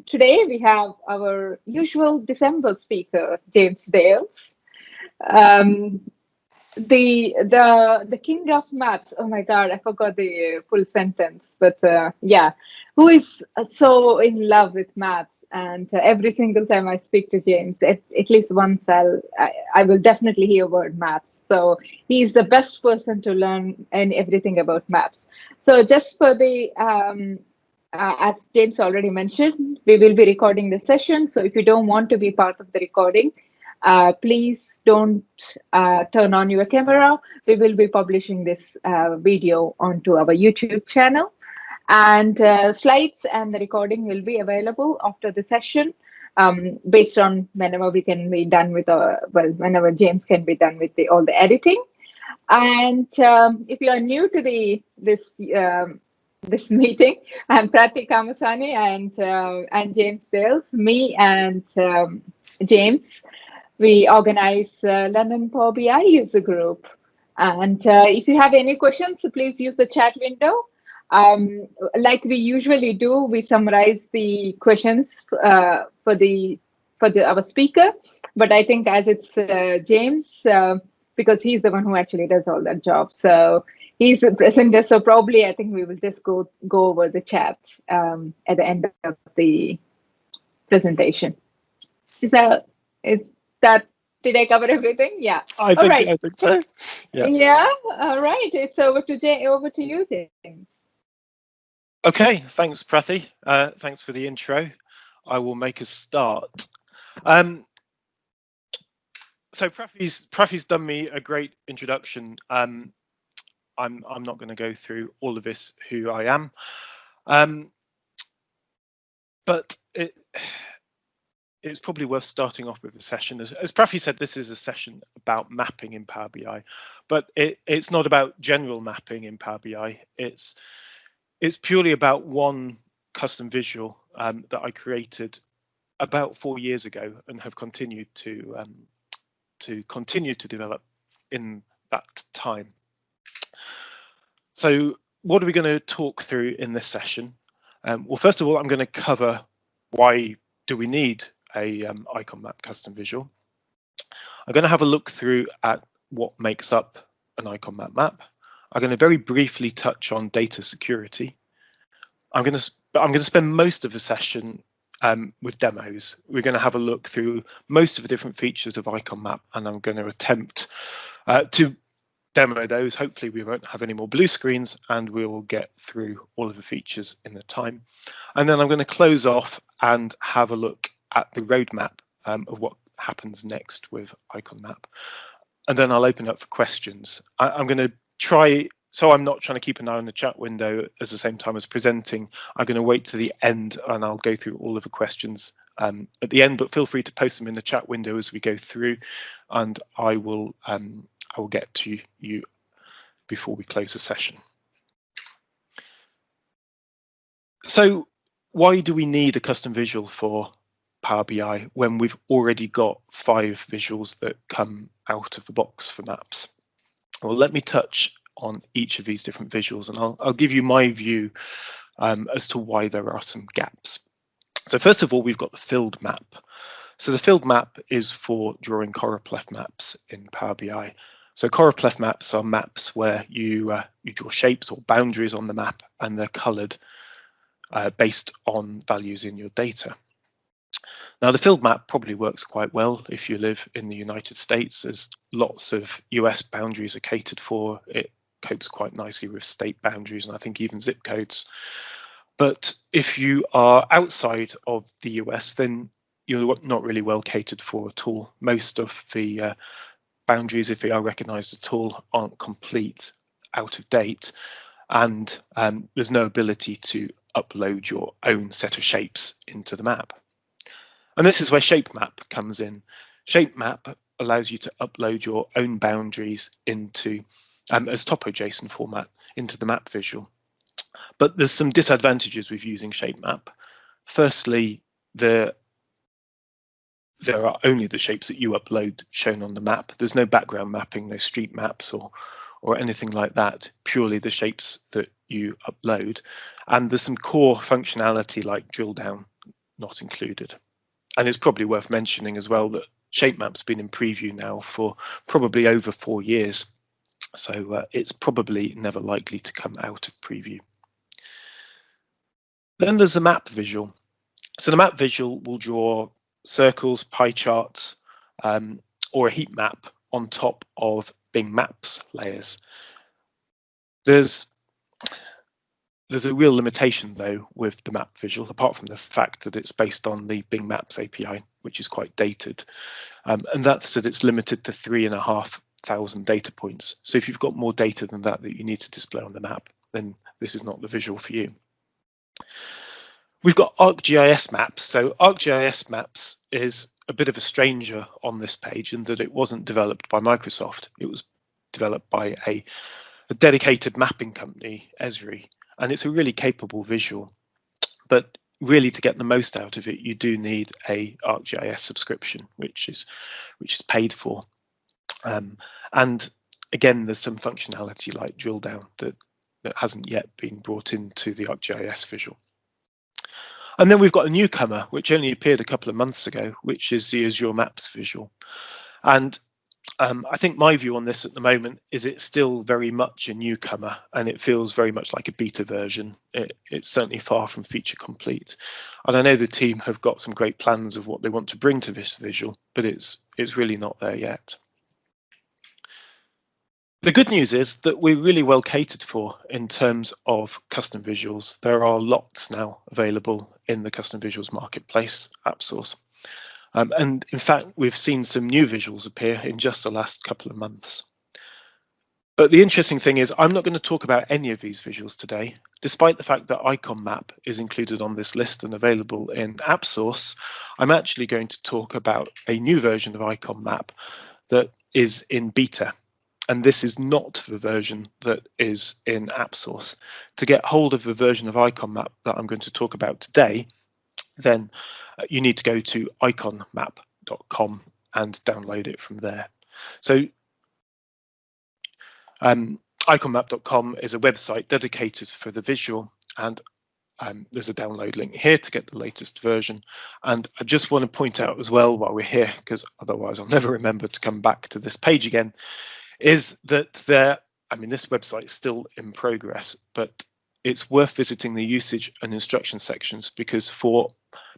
Today we have our usual December speaker, James Dales. Um, the king of maths. Oh my God, I forgot the full sentence, but yeah, who is so in love with maths? And every single time I speak to James, at least once I will definitely hear word maths. So he's the best person to learn and everything about maths. So just for the as James already mentioned, we will be recording the session. So if you don't want to be part of the recording, please don't turn on your camera. We will be publishing this video onto our YouTube channel. And slides and the recording will be available after the session, based on whenever we can be done with whenever James can be done with all the editing. And if you are new to this meeting, I'm Prati Kamasani and James Dales. Me and James, we organize London Power BI user group. And if you have any questions, please use the chat window. Like we usually do, we summarize the questions for our speaker. But I think as it's James, because he's the one who actually does all that job. So he's the presenter. So probably I think we will just go over the chat at the end of the presentation. Is that did I cover everything? Yeah. I think so. Yeah. Yeah. All right. It's over to you, James. Okay. Thanks, Prathi. Thanks for the intro. I will make a start. So Prathi's done me a great introduction. I'm not going to go through all of this, who I am, but it's probably worth starting off with a session. As Prathi said, this is a session about mapping in Power BI, but it's not about general mapping in Power BI. It's purely about one custom visual that I created about 4 years ago and have continued to develop in that time. So what are we going to talk through in this session? Well, first of all, I'm going to cover why do we need a icon map custom visual. I'm going to have a look through at what makes up an icon map. I'm going to very briefly touch on data security. I'm going to spend most of the session with demos. We're going to have a look through most of the different features of icon map, and I'm going to attempt to demo those. Hopefully we won't have any more blue screens and we will get through all of the features in the time. And then I'm going to close off and have a look at the roadmap of what happens next with icon map. And then I'll open up for questions. I'm going to try, so I'm not trying to keep an eye on the chat window at the same time as presenting. I'm going to wait to the end and I'll go through all of the questions at the end, but feel free to post them in the chat window as we go through, and I will get to you before we close the session. So why do we need a custom visual for Power BI when we've already got 5 visuals that come out of the box for maps? Well, let me touch on each of these different visuals, and I'll give you my view as to why there are some gaps. So first of all, we've got the filled map. So the filled map is for drawing choropleth maps in Power BI. So choropleth maps are maps where you draw shapes or boundaries on the map, and they're coloured based on values in your data. Now, the filled map probably works quite well if you live in the United States, as lots of US boundaries are catered for. It copes quite nicely with state boundaries and I think even zip codes. But if you are outside of the US, then you're not really well catered for at all. Most of the boundaries, if they are recognised at all, aren't complete, out of date, and there's no ability to upload your own set of shapes into the map. And this is where shape map comes in. Shape map allows you to upload your own boundaries into as TopoJSON format into the map visual. But there's some disadvantages with using shape map. Firstly, there are only the shapes that you upload shown on the map. There's no background mapping, no street maps or anything like that, purely the shapes that you upload. And there's some core functionality like drill down not included. And it's probably worth mentioning as well that ShapeMap's been in preview now for probably over 4 years. So it's probably never likely to come out of preview. Then there's the map visual. So the map visual will draw circles, pie charts, or a heat map on top of Bing Maps layers. There's a real limitation though with the map visual, apart from the fact that it's based on the Bing Maps API, which is quite dated, and that's that it's limited to 3,500 data points. So if you've got more data than that you need to display on the map, then this is not the visual for you. We've got ArcGIS Maps. So ArcGIS Maps is a bit of a stranger on this page in that it wasn't developed by Microsoft. It was developed by a dedicated mapping company, Esri, and it's a really capable visual. But really, to get the most out of it, you do need a ArcGIS subscription, which is paid for. And again, there's some functionality like drill down that hasn't yet been brought into the ArcGIS visual. And then we've got a newcomer, which only appeared a couple of months ago, which is the Azure Maps visual. And I think my view on this at the moment is it's still very much a newcomer, and it feels very much like a beta version. It's certainly far from feature complete. And I know the team have got some great plans of what they want to bring to this visual, but it's really not there yet. The good news is that we're really well catered for in terms of custom visuals. There are lots now available in the custom visuals marketplace, AppSource. And in fact, we've seen some new visuals appear in just the last couple of months. But the interesting thing is I'm not going to talk about any of these visuals today, despite the fact that Icon Map is included on this list and available in AppSource. I'm actually going to talk about a new version of Icon Map that is in beta. And this is not the version that is in AppSource. To get hold of the version of Icon Map that I'm going to talk about today, then you need to go to iconmap.com and download it from there. So iconmap.com is a website dedicated for the visual, and there's a download link here to get the latest version. And I just want to point out as well while we're here, because otherwise I'll never remember to come back to this page again, is that this website is still in progress, but it's worth visiting the usage and instruction sections, because for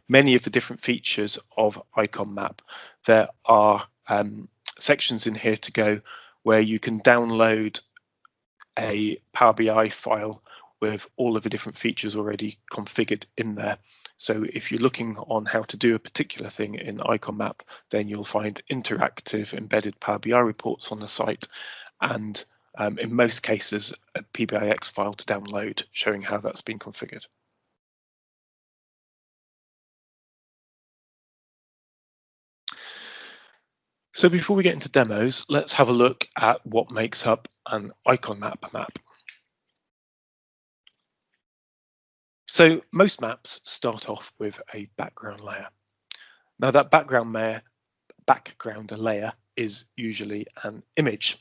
many of the different features of Icon Map, there are sections in here to go where you can download a Power BI file with all of the different features already configured in there. So if you're looking on how to do a particular thing in Icon Map, then you'll find interactive embedded Power BI reports on the site, and in most cases a PBIX file to download showing how that's been configured. So before we get into demos, let's have a look at what makes up an Icon Map map. So most maps start off with a background layer. Now that background layer is usually an image,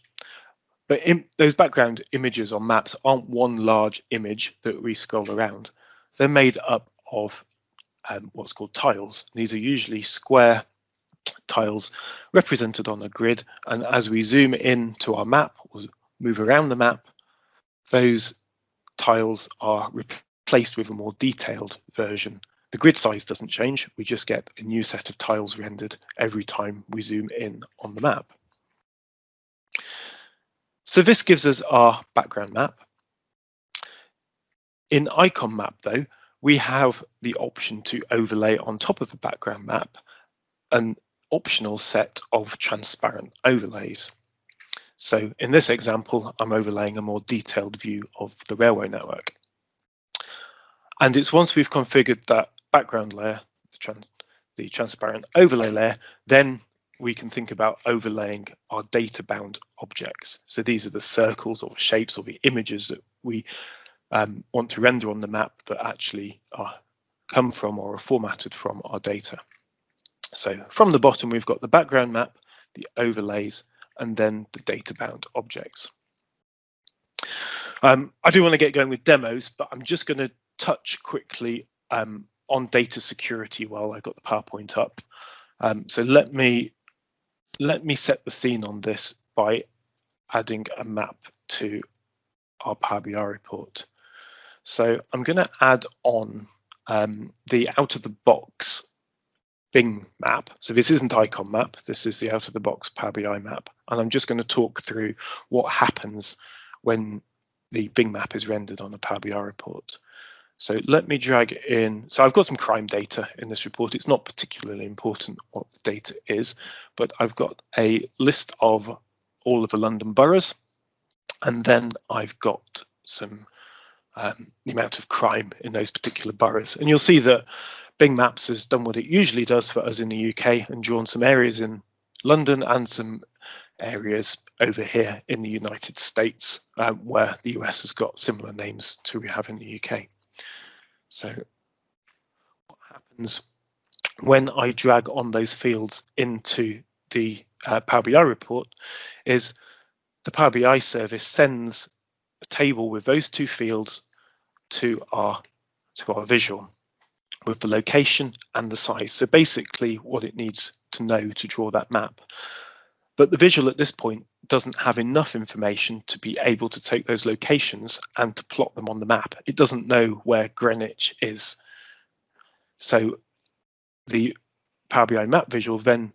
but those background images on maps aren't one large image that we scroll around. They're made up of what's called tiles. These are usually square tiles represented on a grid, and as we zoom in to our map or move around the map, those tiles are replaced with a more detailed version. The grid size doesn't change, we just get a new set of tiles rendered every time we zoom in on the map. So this gives us our background map. In Icon Map though, we have the option to overlay on top of the background map an optional set of transparent overlays. So in this example, I'm overlaying a more detailed view of the railway network. And it's once we've configured that background layer, the transparent overlay layer, then we can think about overlaying our data bound objects. So these are the circles or shapes or the images that we want to render on the map that actually come from or are formatted from our data. So from the bottom, we've got the background map, the overlays, and then the data bound objects. I do want to get going with demos, but I'm just going to touch quickly on on data security while I've got the PowerPoint up. So let me set the scene on this by adding a map to our Power BI report. So I'm going to add on the out-of-the-box Bing map. So this isn't icon map, this is the out-of-the-box Power BI map. And I'm just going to talk through what happens when the Bing map is rendered on a Power BI report. So let me drag in, so I've got some crime data in this report. It's not particularly important what the data is, but I've got a list of all of the London boroughs, and then I've got some the amount of crime in those particular boroughs. And you'll see that Bing Maps has done what it usually does for us in the UK and drawn some areas in London and some areas over here in the United States, where the US has got similar names to we have in the UK. So what happens when I drag on those fields into the Power BI report is the Power BI service sends a table with those two fields to our visual with the location and the size. So basically what it needs to know to draw that map. But the visual at this point doesn't have enough information to be able to take those locations and to plot them on the map. It doesn't know where Greenwich is. So the Power BI map visual then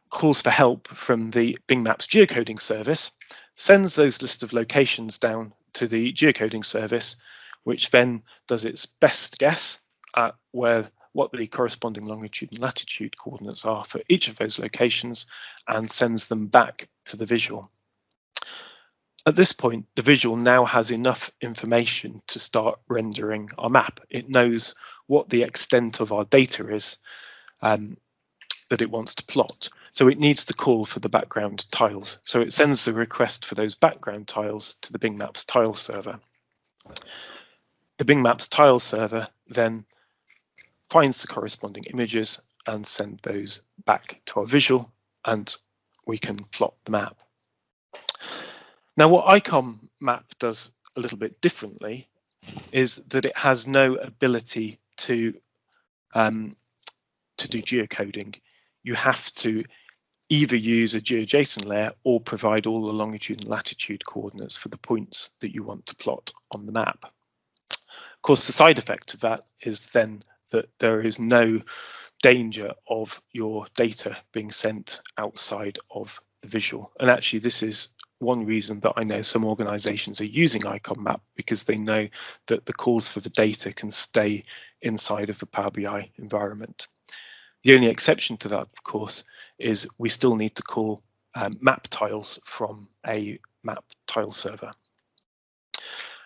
calls for help from the Bing Maps geocoding service, sends those list of locations down to the geocoding service, which then does its best guess at what the corresponding longitude and latitude coordinates are for each of those locations and sends them back to the visual. At this point, the visual now has enough information to start rendering our map. It knows what the extent of our data is that it wants to plot. So it needs to call for the background tiles. So it sends the request for those background tiles to the Bing Maps tile server. The Bing Maps tile server then finds the corresponding images and send those back to our visual, and we can plot the map. Now, what icon map does a little bit differently is that it has no ability to do geocoding. You have to either use a GeoJSON layer or provide all the longitude and latitude coordinates for the points that you want to plot on the map. Of course, the side effect of that is then that there is no danger of your data being sent outside of the visual. And actually, this is one reason that I know some organizations are using icon map, because they know that the calls for the data can stay inside of the Power BI environment. The only exception to that, of course, is we still need to call map tiles from a map tile server.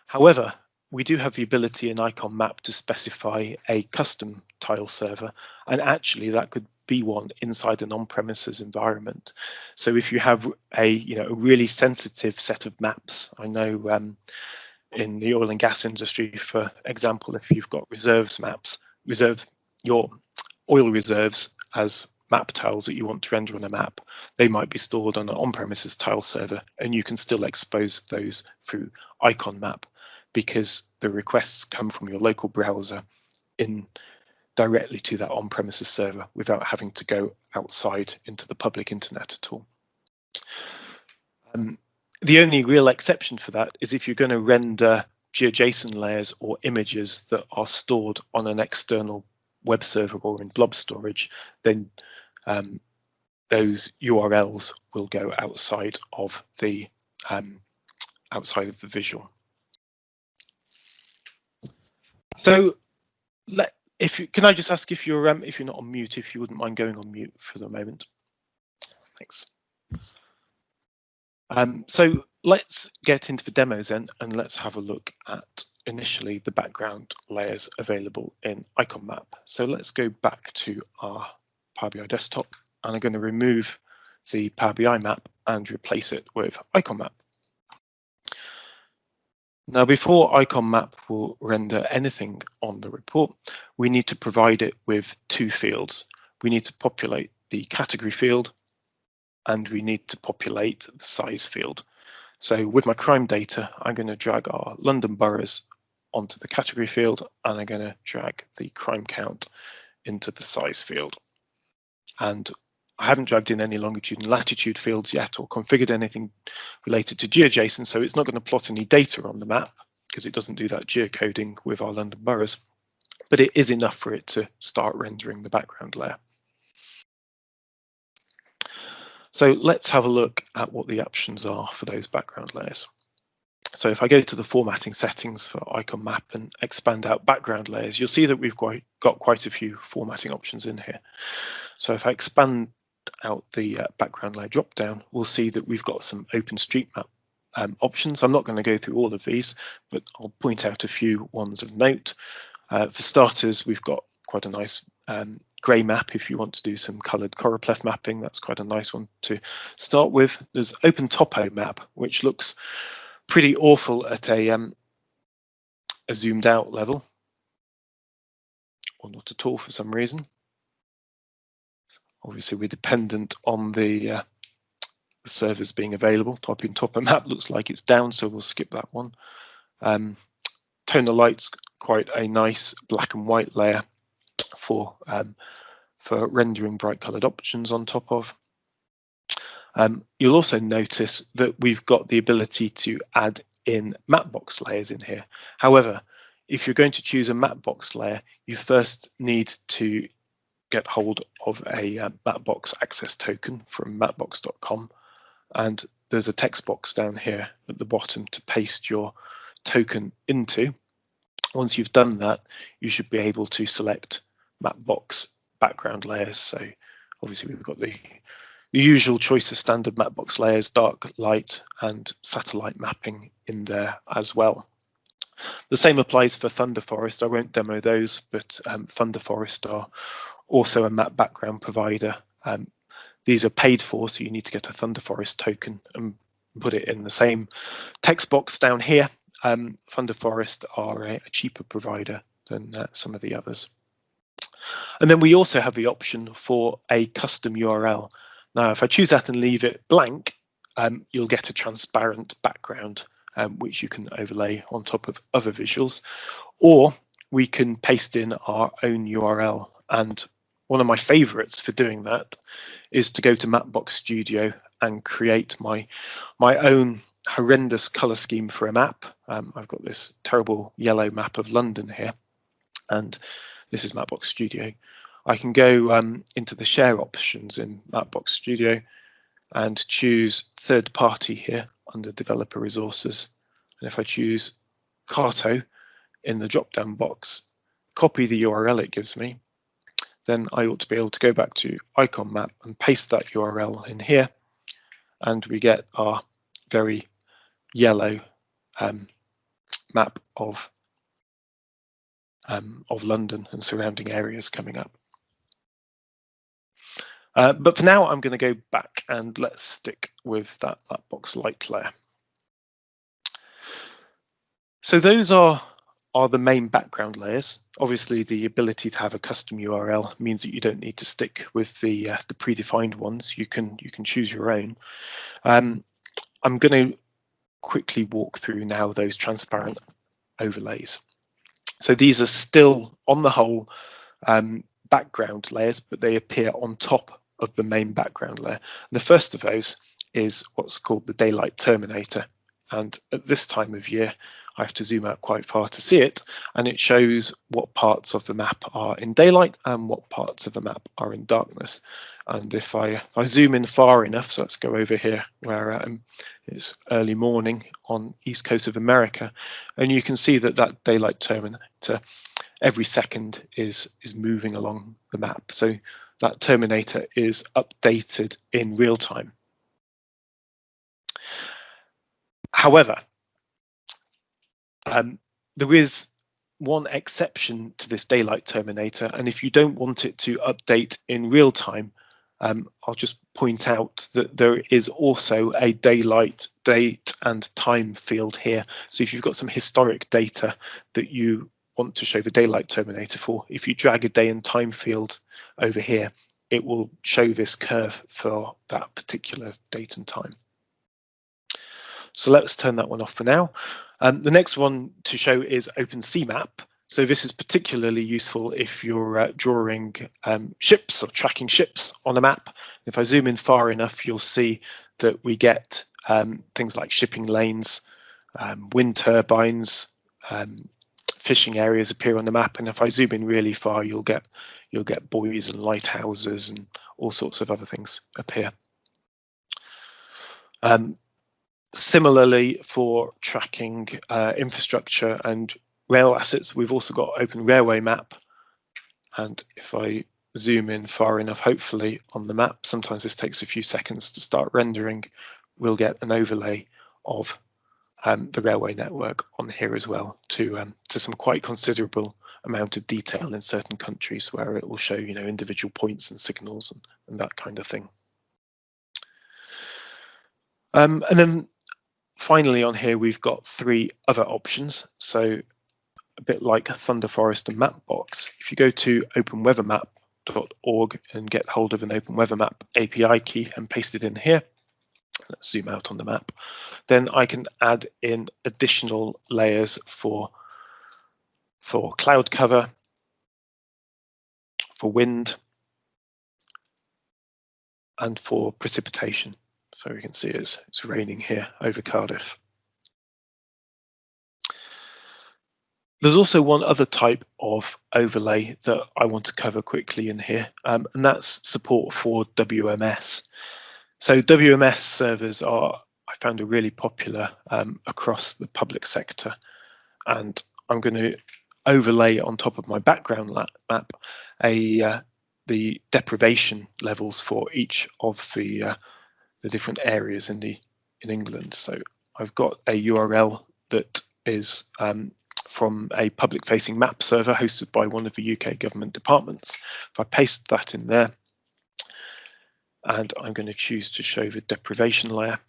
However, we do have the ability in icon map to specify a custom tile server, and actually that could be one inside an on-premises environment. So if you have a really sensitive set of maps, I know in the oil and gas industry, for example, if you've got reserves maps, reserve your oil reserves as map tiles that you want to render on a map, they might be stored on an on-premises tile server, and you can still expose those through icon map because the requests come from your local browser in directly to that on-premises server without having to go outside into the public internet at all. The only real exception for that is if you're going to render GeoJSON layers or images that are stored on an external web server or in blob storage, then those URLs will go outside of the visual. So, can I just ask if you're not on mute, if you wouldn't mind going on mute for the moment? Thanks. So let's get into the demos then, and let's have a look at initially the background layers available in icon map. So let's go back to our Power BI desktop, and I'm going to remove the Power BI map and replace it with icon map. Now, before icon map will render anything on the report, we need to provide it with two fields. We need to populate the category field, and we need to populate the size field. So with my crime data, I'm going to drag our London boroughs onto the category field, and I'm going to drag the crime count into the size field. And I haven't dragged in any longitude and latitude fields yet or configured anything related to GeoJSON, so it's not going to plot any data on the map because it doesn't do that geocoding with our London boroughs, but it is enough for it to start rendering the background layer. So let's have a look at what the options are for those background layers. So if I go to the formatting settings for icon map and expand out background layers, you'll see that we've got quite a few formatting options in here. So if I expand out the background layer drop down, we'll see that we've got some OpenStreetMap options. I'm not going to go through all of these, but I'll point out a few ones of note. For starters, we've got quite a nice grey map. If you want to do some coloured choropleth mapping, that's quite a nice one to start with. There's OpenTopo map, which looks pretty awful at a zoomed out level, or not at all for some reason. Obviously, we're dependent on the servers being available. OpenTopo map looks like it's down, so we'll skip that one. Tonal light's quite a nice black and white layer for rendering bright coloured options on top of. You'll also notice that we've got the ability to add in mapbox layers in here. However, if you're going to choose a mapbox layer, you first need to get hold of a mapbox access token from mapbox.com, and there's a text box down here at the bottom to paste your token into. Once you've done that, you should be able to select mapbox background layers. So obviously we've got the usual choice of standard mapbox layers, dark, light, and satellite mapping in there as well. The same applies for Thunder Forest. I won't demo those, but Thunder Forest are also a map background provider. These are paid for, so you need to get a Thunder Forest token and put it in the same text box down here. Thunder Forest are a cheaper provider than some of the others. And then we also have the option for a custom URL. Now, if I choose that and leave it blank, you'll get a transparent background, which you can overlay on top of other visuals, or we can paste in our own URL. And one of my favorites for doing that is to go to Mapbox Studio and create my own horrendous color scheme for a map. I've got this terrible yellow map of London here, and this is Mapbox Studio. I can go into the share options in Mapbox Studio and choose third party here under developer resources. And if I choose Carto in the drop down box, copy the URL it gives me, then I ought to be able to go back to icon map and paste that URL in here, and we get our very yellow map of London and surrounding areas coming up. But for now, I'm going to go back and let's stick with that box light layer. So those are the main background layers. Obviously, the ability to have a custom URL means that you don't need to stick with the predefined ones. You can choose your own. I'm going to quickly walk through now those transparent overlays. So these are still, on the whole, background layers, but they appear on top of the main background layer. And the first of those is what's called the daylight terminator. And at this time of year, I have to zoom out quite far to see it, and it shows what parts of the map are in daylight and what parts of the map are in darkness. And if I zoom in far enough, so let's go over here where it's early morning on east coast of America, and you can see that daylight terminator every second is moving along the map. So that terminator is updated in real time. However, there is one exception to this daylight terminator, and if you don't want it to update in real time, I'll just point out that there is also a daylight date and time field here. So if you've got some historic data that you want to show the daylight terminator for, if you drag a day and time field over here, it will show this curve for that particular date and time. So let's turn that one off for now. The next one to show is OpenCMap. So this is particularly useful if you're drawing ships or tracking ships on a map. If I zoom in far enough, you'll see that we get things like shipping lanes, wind turbines, fishing areas appear on the map. And if I zoom in really far, you'll get buoys and lighthouses and all sorts of other things appear. Similarly, for tracking infrastructure and rail assets, we've also got Open Railway Map. And if I zoom in far enough, hopefully on the map, sometimes this takes a few seconds to start rendering, we'll get an overlay of the railway network on here as well, to some quite considerable amount of detail in certain countries, where it will show, you know, individual points and signals and that kind of thing. And then finally on here, we've got 3 other options. So a bit like Thunder Forest and Mapbox, if you go to openweathermap.org and get hold of an OpenWeatherMap API key and paste it in here, let's zoom out on the map, then I can add in additional layers for cloud cover, for wind, and for precipitation. So we can see it's raining here over Cardiff. There's also one other type of overlay that I want to cover quickly in here, and that's support for WMS. So WMS servers are, I found, are really popular across the public sector, and I'm going to overlay on top of my background map the deprivation levels for each of the different areas in England. So I've got a URL that is from a public-facing map server hosted by one of the UK government departments. If I paste that in there, and I'm going to choose to show the deprivation layer,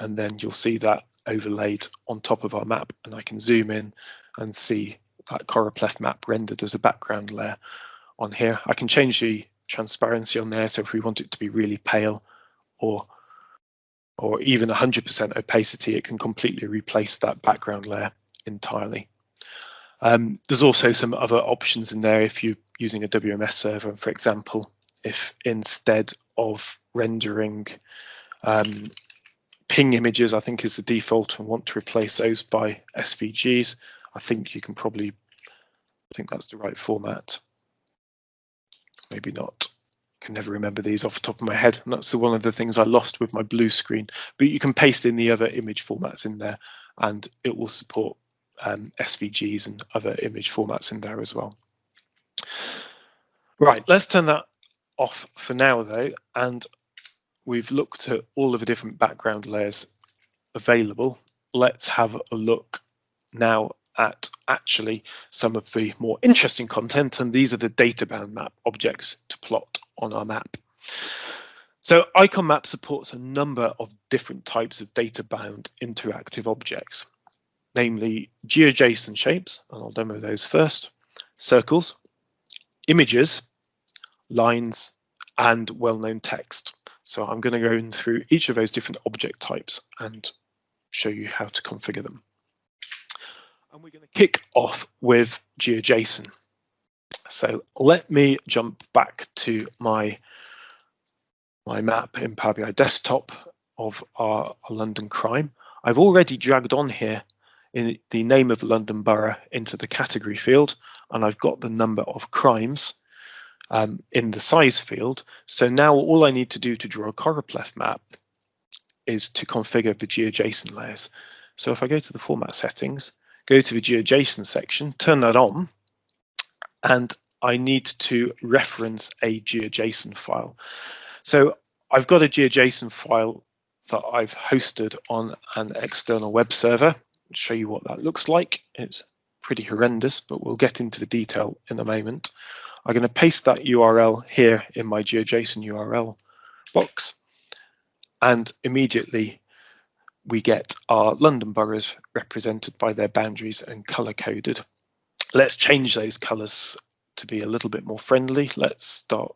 and then you'll see that overlaid on top of our map, and I can zoom in and see that choropleth map rendered as a background layer on here. I can change the transparency on there, so if we want it to be really pale or even 100% opacity, it can completely replace that background layer entirely. There's also some other options in there if you're using a WMS server. For example, if instead of rendering ping images, I think is the default, and want to replace those by SVGs, I think you can probably, I think that's the right format. Maybe not. I can never remember these off the top of my head, and that's one of the things I lost with my blue screen. But you can paste in the other image formats in there, and it will support SVGs and other image formats in there as well. Right, let's turn that off for now though, and we've looked at all of the different background layers available. Let's have a look now at actually some of the more interesting content, and these are the data-bound map objects to plot on our map. So Icon Map supports a number of different types of data-bound interactive objects, namely GeoJSON shapes, and I'll demo those first, circles, images, lines, and well-known text. So I'm going to go in through each of those different object types and show you how to configure them. And we're going to kick off with GeoJSON. So let me jump back to my map in Power BI Desktop of our London crime. I've already dragged on here in the name of the London Borough into the category field, and I've got the number of crimes in the size field. So now all I need to do to draw a choropleth map is to configure the GeoJSON layers. So if I go to the format settings, go to the GeoJSON section, turn that on, and I need to reference a GeoJSON file. So I've got a GeoJSON file that I've hosted on an external web server. I'll show you what that looks like. It's pretty horrendous, but we'll get into the detail in a moment. I'm going to paste that URL here in my GeoJSON URL box, and immediately we get our London boroughs represented by their boundaries and color coded. Let's change those colors to be a little bit more friendly. Let's start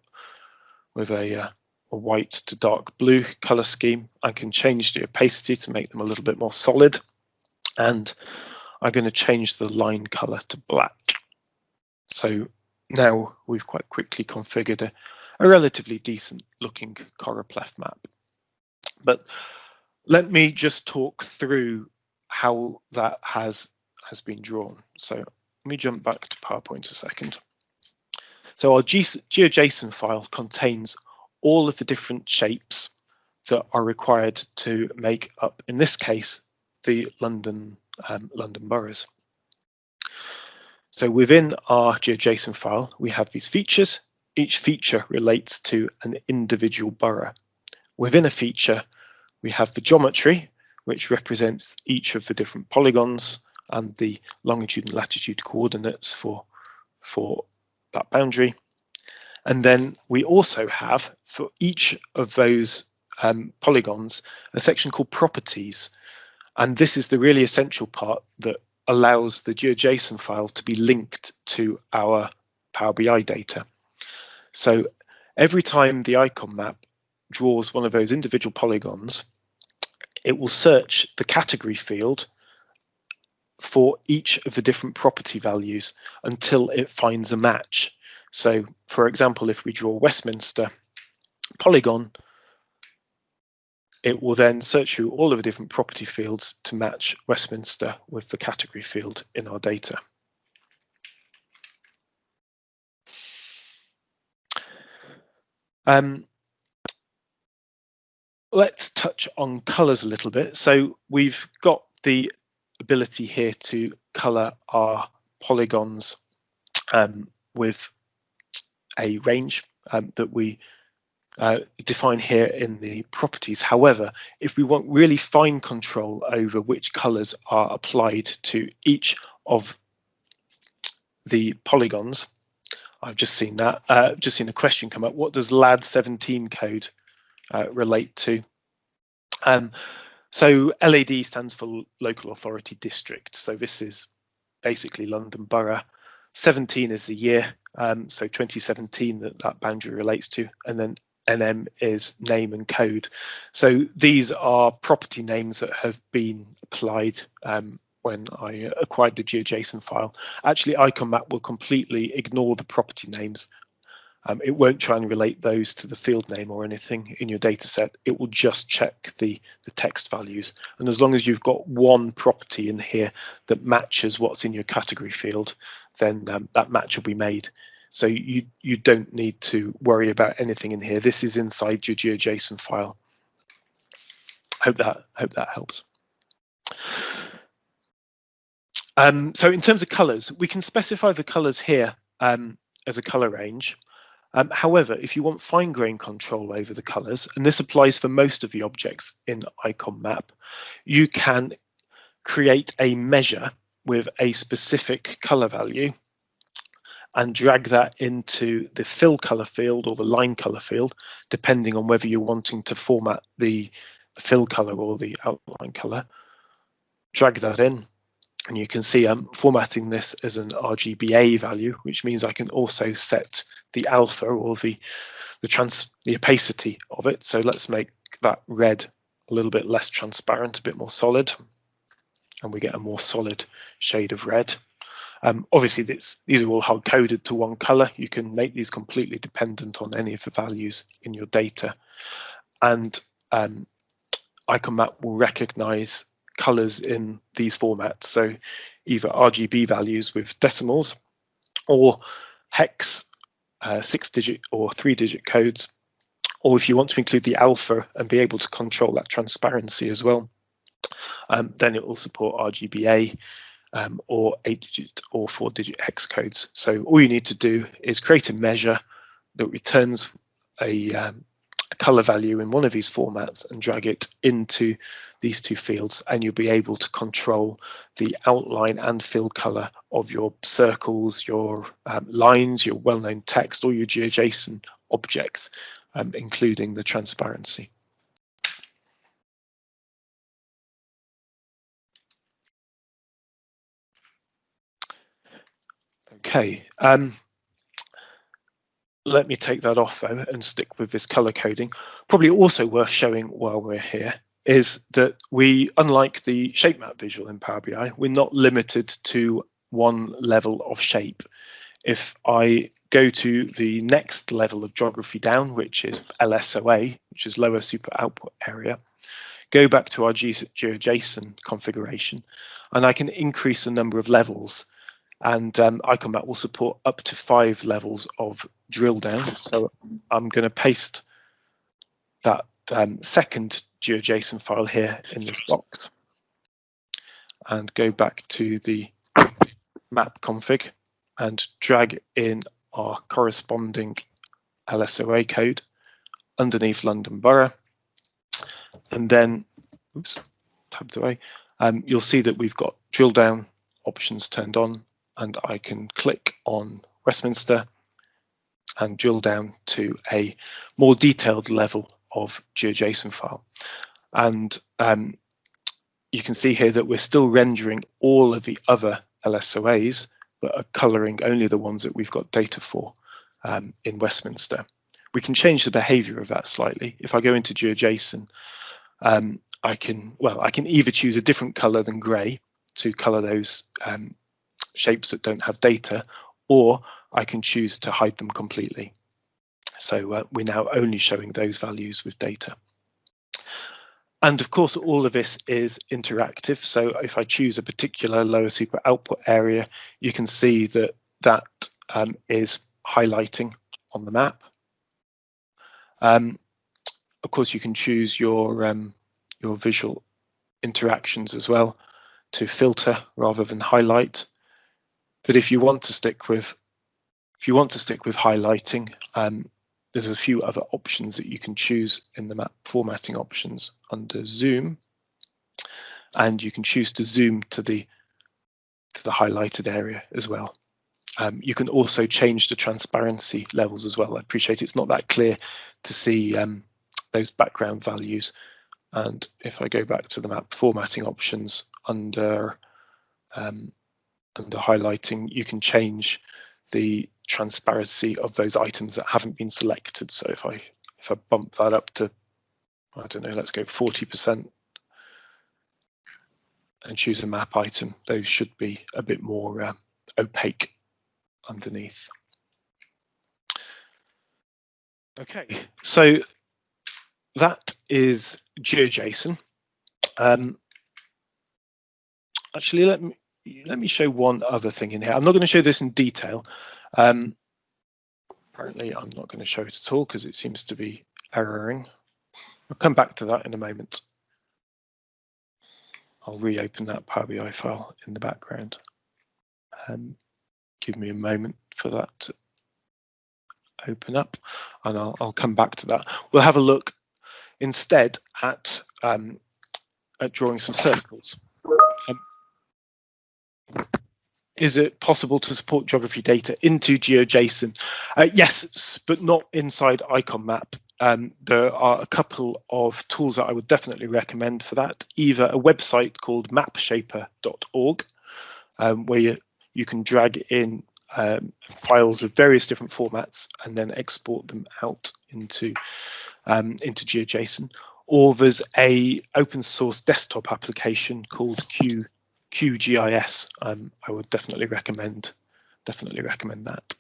with a a white to dark blue color scheme. I can change the opacity to make them a little bit more solid, and I'm going to change the line color to black. So now we've quite quickly configured a relatively decent looking choropleth map. But let me just talk through how that has been drawn. So let me jump back to PowerPoint a second. So our GeoJSON file contains all of the different shapes that are required to make up, in this case, the London boroughs. So within our GeoJSON file, we have these features. Each feature relates to an individual borough. Within a feature, we have the geometry, which represents each of the different polygons and the longitude and latitude coordinates for that boundary. And then we also have, for each of those polygons, a section called properties. And this is the really essential part that allows the GeoJSON file to be linked to our Power BI data. So every time the icon map draws one of those individual polygons, it will search the category field for each of the different property values until it finds a match. So, for example, if we draw Westminster polygon, it will then search through all of the different property fields to match Westminster with the category field in our data. Let's touch on colours a little bit. So we've got the ability here to colour our polygons with a range that we define here in the properties. However, if we want really fine control over which colours are applied to each of the polygons, I've just seen that, just seen a question come up. What does LAD 17 code relate to? So LAD stands for Local Authority District. So this is basically London Borough. 17 is the year, so 2017 that boundary relates to, and then NM is name and code. So these are property names that have been applied when I acquired the GeoJSON file. Actually, IconMap will completely ignore the property names. It won't try and relate those to the field name or anything in your data set. It will just check the text values. And as long as you've got one property in here that matches what's in your category field, then that match will be made. So you don't need to worry about anything in here. This is inside your GeoJSON file. Hope that helps. So in terms of colors, we can specify the colors here as a color range. However, if you want fine-grained control over the colors, and this applies for most of the objects in IconMap, you can create a measure with a specific color value and drag that into the fill color field or the line color field, depending on whether you're wanting to format the fill color or the outline color. Drag that in, and you can see I'm formatting this as an RGBA value, which means I can also set the alpha or the opacity of it. So let's make that red a little bit less transparent, a bit more solid, and we get a more solid shade of red. Obviously, these are all hard coded to one color. You can make these completely dependent on any of the values in your data, and IconMap will recognize colors in these formats. So either RGB values with decimals or hex 6-digit or 3-digit codes, or if you want to include the alpha and be able to control that transparency as well, then it will support RGBA or 8-digit or 4-digit hex codes. So all you need to do is create a measure that returns a color value in one of these formats and drag it into these two fields, and you'll be able to control the outline and fill color of your circles, your lines, your well-known text, or your GeoJSON objects, including the transparency. Okay. let me take that off though and stick with this color coding. Probably also worth showing while we're here is that we, unlike the shape map visual in Power BI, we're not limited to one level of shape. If I go to the next level of geography down, which is LSOA, which is lower super output area, go back to our GeoJSON configuration, and I can increase the number of levels. And Icon Map will support up to 5 levels of drill down. So I'm going to paste that second GeoJSON file here in this box and go back to the map config and drag in our corresponding LSOA code underneath London Borough. And then, oops, tabbed away, you'll see that we've got drill down options turned on, and I can click on Westminster and drill down to a more detailed level of GeoJSON file. And you can see here that we're still rendering all of the other LSOAs, but are colouring only the ones that we've got data for in Westminster. We can change the behaviour of that slightly. If I go into GeoJSON, I can either choose a different colour than grey to colour those shapes that don't have data, or I can choose to hide them completely. So we're now only showing those values with data. And of course, all of this is interactive. So if I choose a particular lower super output area, you can see that that is highlighting on the map. Of course, you can choose your visual interactions as well to filter rather than highlight. But if you want to stick with highlighting, there's a few other options that you can choose in the map formatting options under zoom, and you can choose to zoom to the highlighted area as well. You can also change the transparency levels as well. I appreciate it's not that clear to see those background values. And if I go back to the map formatting options under highlighting, you can change the transparency of those items that haven't been selected. So if I bump that up to, I don't know, let's go 40% and choose a map item, those should be a bit more opaque underneath. Okay, so that is GeoJSON. Actually, let me show one other thing in here. I'm not going to show this in detail. Apparently, I'm not going to show it at all because it seems to be erroring. I'll come back to that in a moment. I'll reopen that Power BI file in the background. Give me a moment for that to open up, and I'll come back to that. We'll have a look instead at drawing some circles. Is it possible to support geography data into GeoJSON? Yes, but not inside Icon Map. There are a couple of tools that I would definitely recommend for that. Either a website called mapshaper.org, where you can drag in files of various different formats and then export them out into GeoJSON. Or there's a open source desktop application called QGIS. I would definitely recommend that.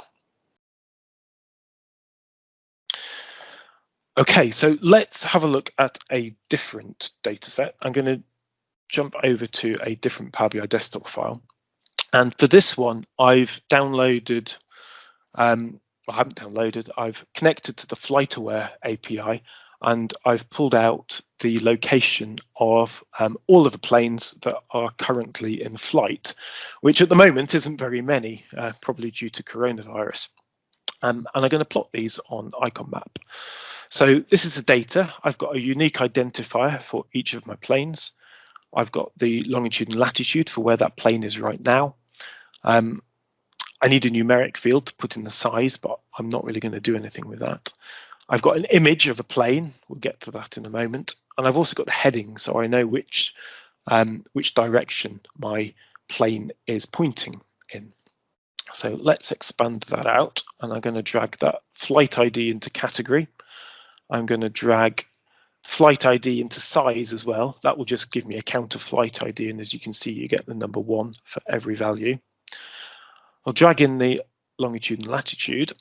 Okay, so let's have a look at a different data set. I'm going to jump over to a different Power BI desktop file. And for this one, I've downloaded, I've connected to the FlightAware API, and I've pulled out the location of all of the planes that are currently in flight, which at the moment isn't very many, probably due to coronavirus. And I'm going to plot these on Icon Map. So this is the data. I've got a unique identifier for each of my planes. I've got the longitude and latitude for where that plane is right now. I need a numeric field to put in the size, but I'm not really going to do anything with that. I've got an image of a plane. We'll get to that in a moment. And I've also got the heading, so I know which direction my plane is pointing in. So let's expand that out, and I'm going to drag that flight ID into category. I'm going to drag flight ID into size as well. That will just give me a count of flight ID, and as you can see, you get the number 1 for every value. I'll drag in the longitude and latitude,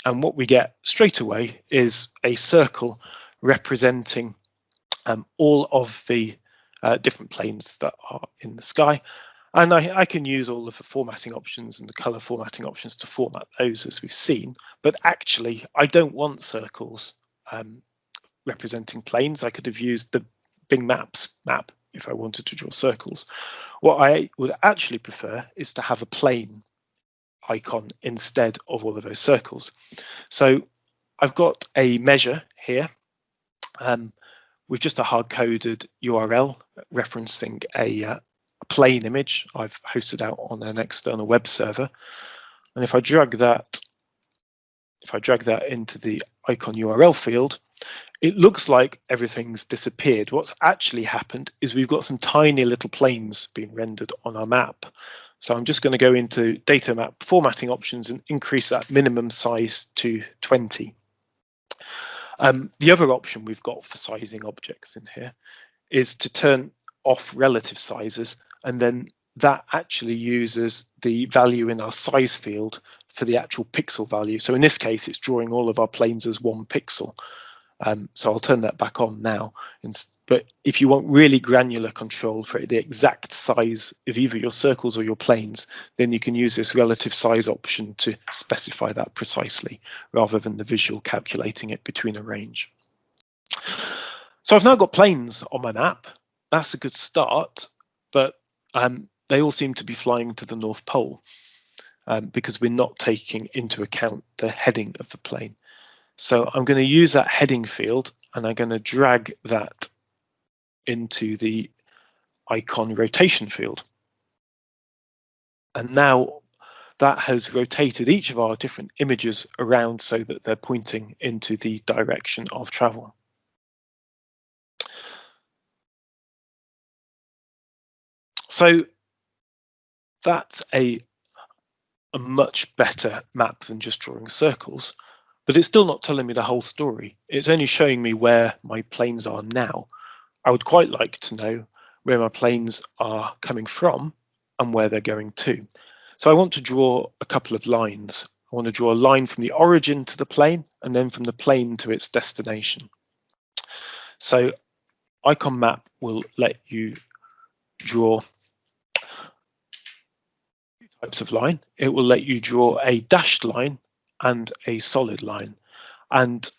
and what we get straight away is a circle representing all of the different planes that are in the sky. And I can use all of the formatting options and the color formatting options to format those, as we've seen. But actually, I don't want circles representing planes. I could have used the Bing Maps map if I wanted to draw circles. What I would actually prefer is to have a plane icon instead of all of those circles. So I've got a measure here with just a hard-coded URL referencing a plane image I've hosted out on an external web server. And if I drag that into the icon URL field, it looks like everything's disappeared. What's actually happened is we've got some tiny little planes being rendered on our map. So I'm just going to go into data map formatting options and increase that minimum size to 20. The other option we've got for sizing objects in here is to turn off relative sizes, and then that actually uses the value in our size field for the actual pixel value. So in this case, it's drawing all of our planes as 1 pixel. So I'll turn that back on now. But if you want really granular control for the exact size of either your circles or your planes, then you can use this relative size option to specify that precisely, rather than the visual calculating it between a range. So I've now got planes on my map. That's a good start, but they all seem to be flying to the North Pole because we're not taking into account the heading of the plane. So I'm going to use that heading field, and I'm going to drag that into the icon rotation field. And now that has rotated each of our different images around so that they're pointing into the direction of travel. So that's a much better map than just drawing circles, but it's still not telling me the whole story. It's only showing me where my planes are now. I would quite like to know where my planes are coming from and where they're going to. So I want to draw a couple of lines. I want to draw a line from the origin to the plane, and then from the plane to its destination. So icon map will let you draw two types of line. It will let you draw a dashed line and a solid line. And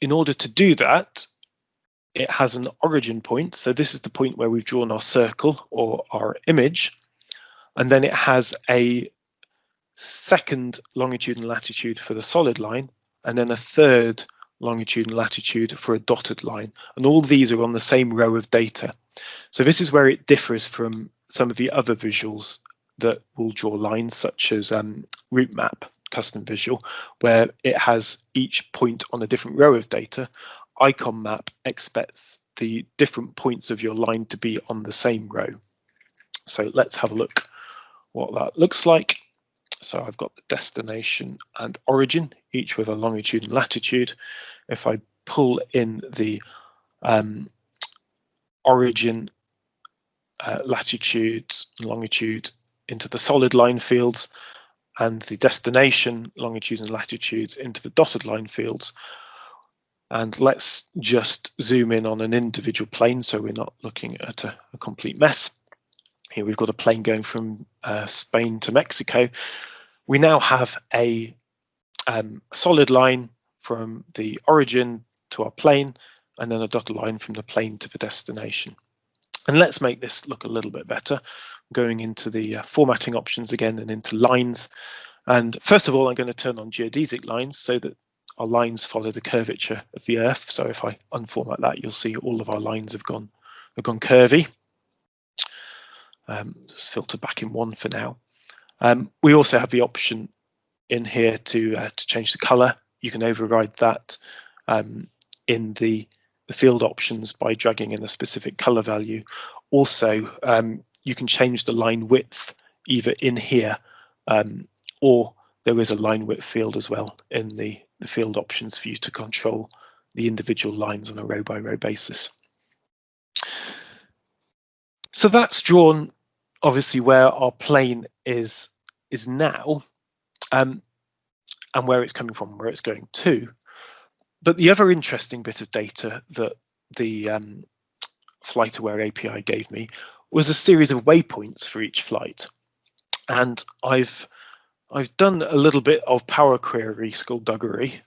in order to do that, it has an origin point. So this is the point where we've drawn our circle or our image. And then it has a second longitude and latitude for the solid line, and then a third longitude and latitude for a dotted line. And all these are on the same row of data. So this is where it differs from some of the other visuals that will draw lines, such as route map custom visual, where it has each point on a different row of data. Icon map expects the different points of your line to be on the same row. So let's have a look what that looks like. So I've got the destination and origin, each with a longitude and latitude. If I pull in the origin, latitude, and longitude into the solid line fields, and the destination, longitudes and latitudes into the dotted line fields, and let's just zoom in on an individual plane so we're not looking at a complete mess. Here we've got a plane going from Spain to Mexico. We now have a solid line from the origin to our plane, and then a dotted line from the plane to the destination. And let's make this look a little bit better. Going into the formatting options again and into lines. And first of all, I'm going to turn on geodesic lines so that our lines follow the curvature of the Earth. So if I unformat that, you'll see all of our lines have gone curvy. Let's filter back in one for now. We also have the option in here to change the color. You can override that in the field options by dragging in a specific color value. Also, you can change the line width either in here or there is a line width field as well in the field options for you to control the individual lines on a row by row basis. So that's drawn obviously where our plane is now, and where it's coming from, where it's going to. But the other interesting bit of data that the FlightAware API gave me was a series of waypoints for each flight. And I've done a little bit of Power Query skullduggery,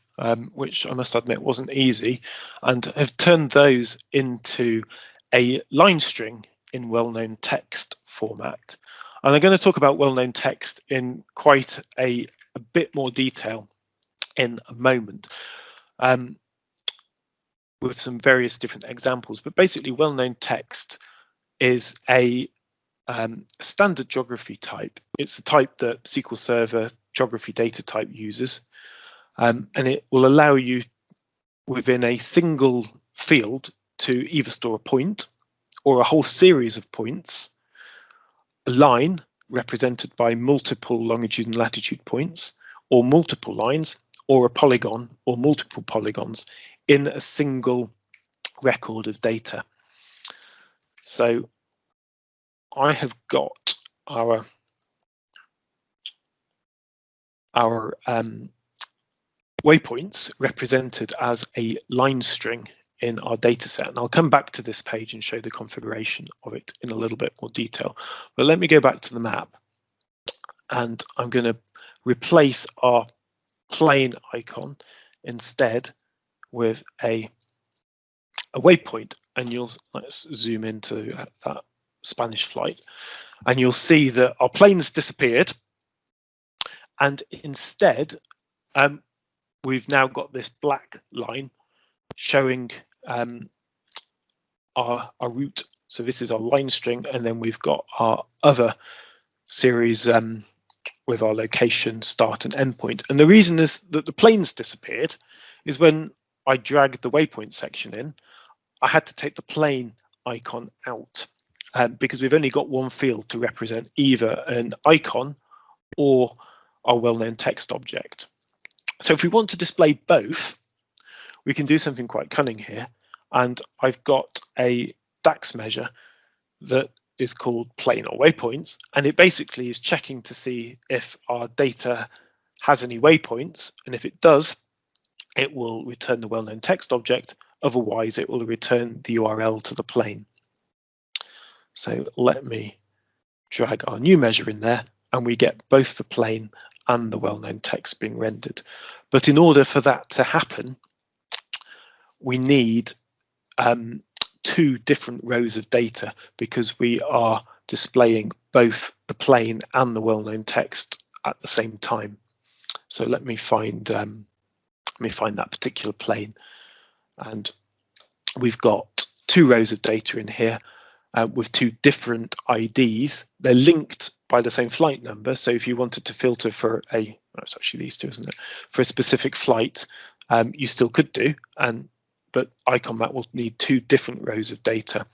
which I must admit wasn't easy, and have turned those into a line string in well-known text format. And I'm going to talk about well-known text in quite a bit more detail in a moment, with some various different examples. But basically, well-known text is a standard geography type. It's the type that SQL Server geography data type uses, and it will allow you within a single field to either store a point or a whole series of points, a line represented by multiple longitude and latitude points, or multiple lines, or a polygon or multiple polygons in a single record of data. So I have got our waypoints represented as a line string in our data set, and I'll come back to this page and show the configuration of it in a little bit more detail. But let me go back to the map, and I'm going to replace our plane icon instead with a waypoint, and let's zoom into that Spanish flight, and you'll see that our plane's disappeared, and instead we've now got this black line showing our route. So this is our line string, and then we've got our other series with our location, start and end point. And the reason is that the plane's disappeared is when I dragged the waypoint section in, I had to take the plane icon out, because we've only got one field to represent either an icon or our well-known text object. So if we want to display both, we can do something quite cunning here. And I've got a DAX measure that is called plane or waypoints, and it basically is checking to see if our data has any waypoints, and if it does, it will return the well-known text object. Otherwise, it will return the URL to the plane. So let me drag our new measure in there, and we get both the plane and the well-known text being rendered. But in order for that to happen, we need two different rows of data, because we are displaying both the plane and the well-known text at the same time. So let me find that particular plane, and we've got two rows of data in here with two different IDs. They're linked by the same flight number. So if you wanted to filter for it's actually these two, isn't it? For a specific flight, you still could do, but icon map will need two different rows of data.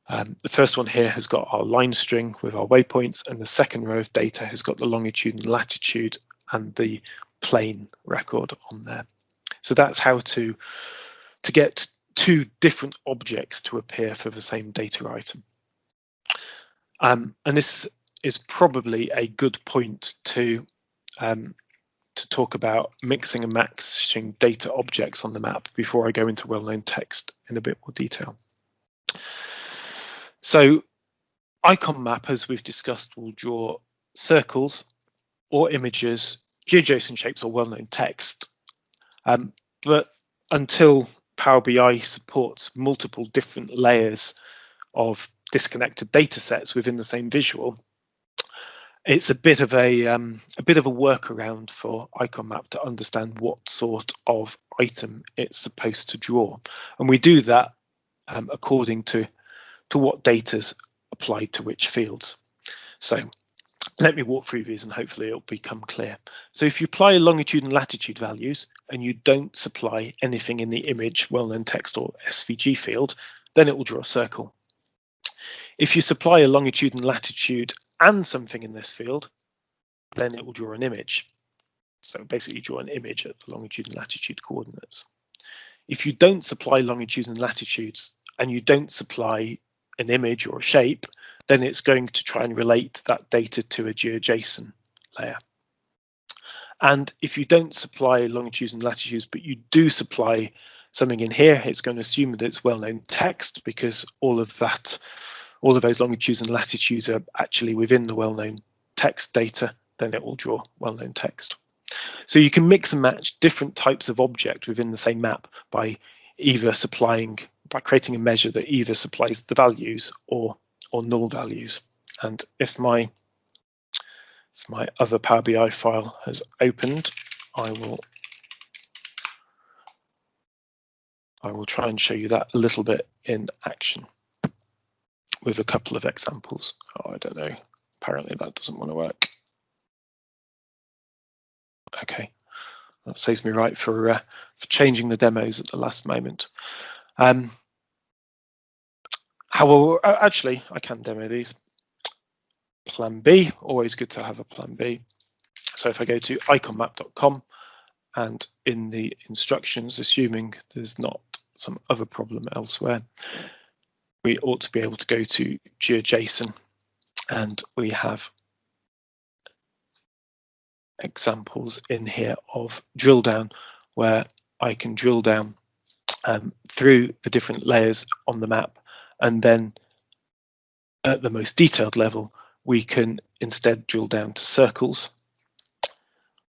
The first one here has got our line string with our waypoints, and the second row of data has got the longitude and latitude and the plane record on there. So that's how to get two different objects to appear for the same data item. And this is probably a good point to talk about mixing and matching data objects on the map before I go into well-known text in a bit more detail. So icon map, as we've discussed, will draw circles or images, GeoJSON shapes or well-known text. But until Power BI supports multiple different layers of disconnected data sets within the same visual, it's a bit of a workaround for icon map to understand what sort of item it's supposed to draw, and we do that according to what data's applied to which fields. So let me walk through these and hopefully it'll become clear. So if you apply longitude and latitude values and you don't supply anything in the image, well-known text or SVG field, then it will draw a circle. If you supply a longitude and latitude and something in this field, then it will draw an image. So basically draw an image at the longitude and latitude coordinates. If you don't supply longitudes and latitudes and you don't supply an image or a shape, then it's going to try and relate that data to a GeoJSON layer. And if you don't supply longitudes and latitudes, but you do supply something in here, it's going to assume that it's well-known text, because all of those longitudes and latitudes are actually within the well-known text data, then it will draw well-known text. So you can mix and match different types of object within the same map by creating a measure that either supplies the values or null values. And if my other Power BI file has opened, I will try and show you that a little bit in action with a couple of examples. Oh, I don't know. Apparently that doesn't want to work. Okay, that saves me right for changing the demos at the last moment. However, actually, I can demo these. Plan B, always good to have a plan B. So if I go to iconmap.com and in the instructions, assuming there's not some other problem elsewhere, we ought to be able to go to GeoJSON, and we have examples in here of drill down, where I can drill down through the different layers on the map, and then at the most detailed level we can instead drill down to circles,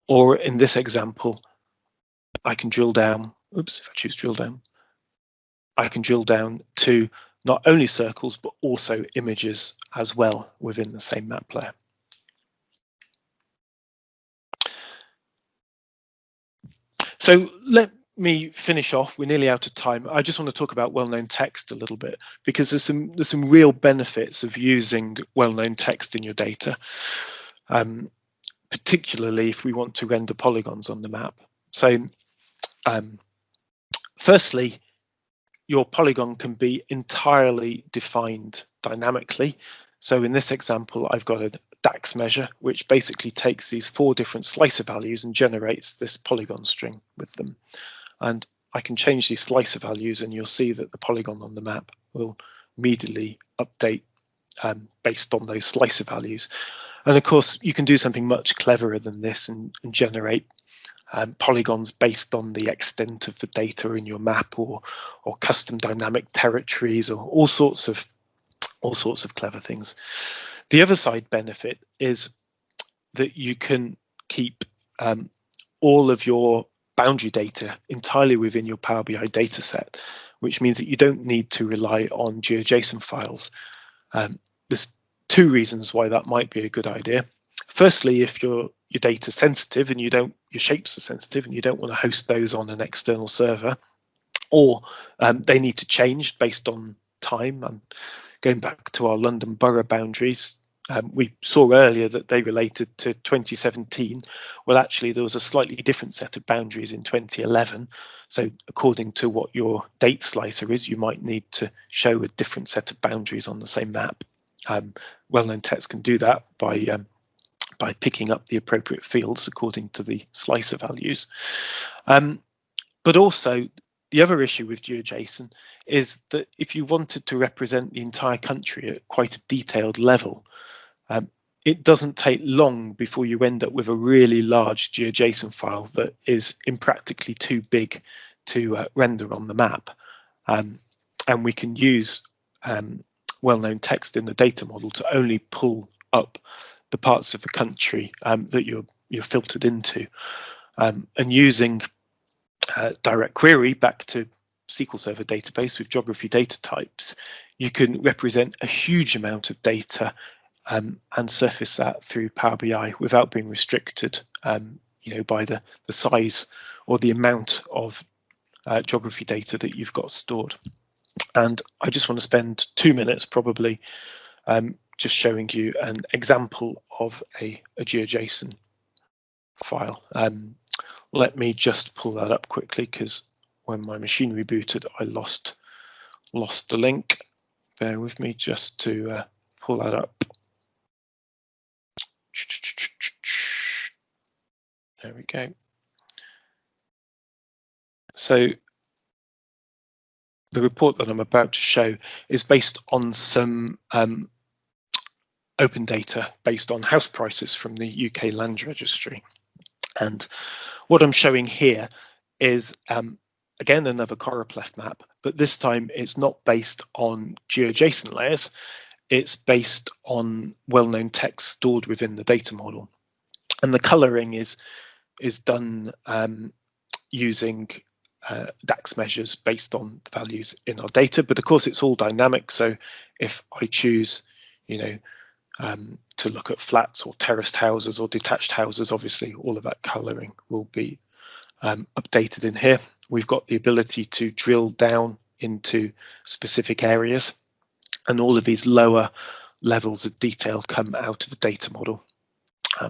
or in this example I can drill down, if I choose drill down, I can drill down to not only circles but also images as well within the same map layer. So let me finish off. We're nearly out of time. I just want to talk about well-known text a little bit, because there's some real benefits of using well-known text in your data, particularly if we want to render polygons on the map. So firstly, your polygon can be entirely defined dynamically. So in this example, I've got a DAX measure, which basically takes these 4 different slicer values and generates this polygon string with them. And I can change these slicer values, and you'll see that the polygon on the map will immediately update based on those slicer values. And of course, you can do something much cleverer than this and generate polygons based on the extent of the data in your map, or custom dynamic territories, or all sorts of clever things. The other side benefit is that you can keep all of your boundary data entirely within your Power BI data set, which means that you don't need to rely on GeoJSON files. There's 2 reasons why that might be a good idea. Firstly, if your data is sensitive and your shapes are sensitive and you don't want to host those on an external server, or they need to change based on time. And going back to our London Borough boundaries, we saw earlier that they related to 2017. Well, actually, there was a slightly different set of boundaries in 2011. So according to what your date slicer is, you might need to show a different set of boundaries on the same map. Well-known text can do that by picking up the appropriate fields according to the slicer values. But also, the other issue with GeoJSON is that if you wanted to represent the entire country at quite a detailed level, it doesn't take long before you end up with a really large GeoJSON file that is impractically too big to render on the map. And we can use well-known text in the data model to only pull up the parts of the country that you're filtered into, and using direct query back to SQL Server database with geography data types, you can represent a huge amount of data and surface that through Power BI without being restricted, by the size or the amount of geography data that you've got stored. And I just want to spend 2 minutes probably just showing you an example of a GeoJSON file. Let me just pull that up quickly, because when my machine rebooted, I lost the link. Bear with me just to pull that up. There we go. So the report that I'm about to show is based on some open data based on house prices from the UK Land Registry. And what I'm showing here is, again, another choropleth map, but this time it's not based on GeoJSON layers. It's based on well-known text stored within the data model. And the colouring is done using DAX measures based on the values in our data. But of course, it's all dynamic. So if I choose, to look at flats or terraced houses or detached houses, obviously all of that colouring will be updated in here. We've got the ability to drill down into specific areas, and all of these lower levels of detail come out of the data model.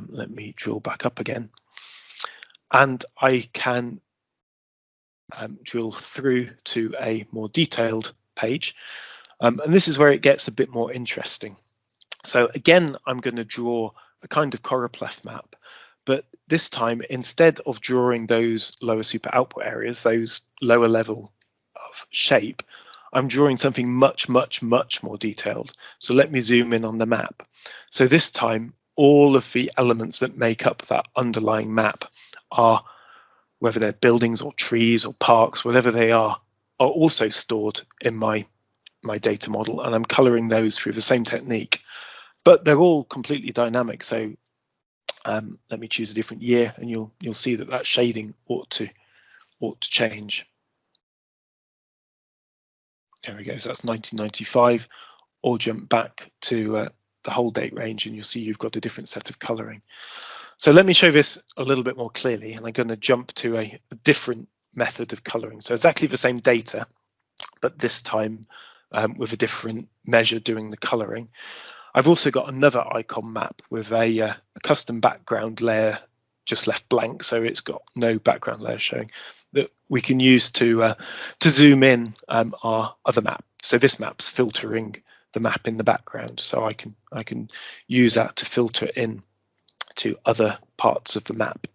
Let me drill back up again, and I can drill through to a more detailed page, and this is where it gets a bit more interesting. So again, I'm going to draw a kind of choropleth map, but this time, instead of drawing those lower super output areas, those lower level of shape, I'm drawing something much, much, much more detailed. So let me zoom in on the map. So this time, all of the elements that make up that underlying map are, whether they're buildings or trees or parks, whatever they are also stored in my data model, and I'm coloring those through the same technique. But they're all completely dynamic. So let me choose a different year, and you'll see that shading ought to change. There we go. So that's 1995. Or jump back to the whole date range, and you'll see you've got a different set of colouring. So let me show this a little bit more clearly, and I'm going to jump to a different method of colouring. So exactly the same data, but this time with a different measure doing the colouring. I've also got another icon map with a custom background layer just left blank, so it's got no background layer showing, that we can use to zoom in our other map. So this map's filtering the map in the background, so I can use that to filter in to other parts of the map.